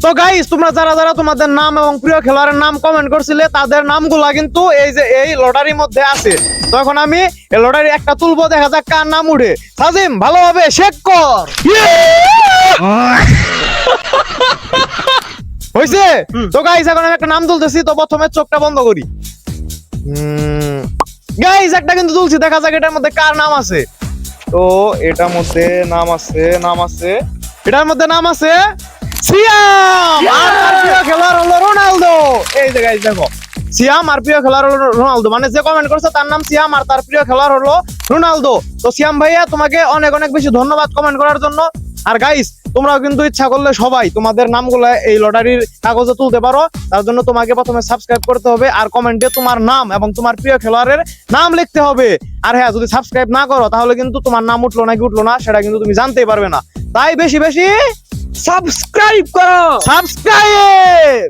তো গাইস, তোমরা যারা যারা তোমাদের নাম এবং প্রিয় খেলোয়াড়ের নাম কমেন্ট করছিলে তাদের নামগুলা কিন্তু এই যে এই লটারির মধ্যে আছে। তো এখন আমি এই লটারি একটা তুলবো, দেখা যাক কার নাম উঠে। সাজিম ভালোভাবে শেক কর। হইছে? তো গাইস এখন আমি একটা নাম তুলতেছি, তো প্রথমে চোখটা বন্ধ করি। গাইস একটা কিন্তু তুলছি, দেখা যাক এটার মধ্যে কার নাম আছে। তো এটার মধ্যে নাম আছে এটার মধ্যে নাম আছে সিয়াম। আর তার প্রিয় খেলোয়াড় হলো রোনালদো। এই যে গাইস দেখো, সিয়াম আর প্রিয় খেলোয়াড় হলো রোনালদো, মানে যে কমেন্ট করছে তার নাম সিয়াম আর তার প্রিয় খেলোয়াড় হলো রোনালদো। তো সিয়াম ভাইয়া তোমাকে অনেক অনেক বেশি ধন্যবাদ কমেন্ট করার জন্য। আর গাইস তোমরাও কিন্তু ইচ্ছা করলে সবাই তোমাদের নামগুলো এই লটারির কাগজে তুলতে পারো। তার জন্য তোমাকে প্রথমে সাবস্ক্রাইব করতে হবে আর কমেন্টে তোমার নাম এবং তোমার প্রিয় খেলোয়াড়ের নাম লিখতে হবে। আর হ্যাঁ, যদি সাবস্ক্রাইব না করো তাহলে কিন্তু তোমার নাম উঠলো নাকি উঠলো না সেটা কিন্তু তুমি জানতেই পারবে না। তাই বেশি বেশি সাবস্ক্রাইব করো। সাবস্ক্রাইব।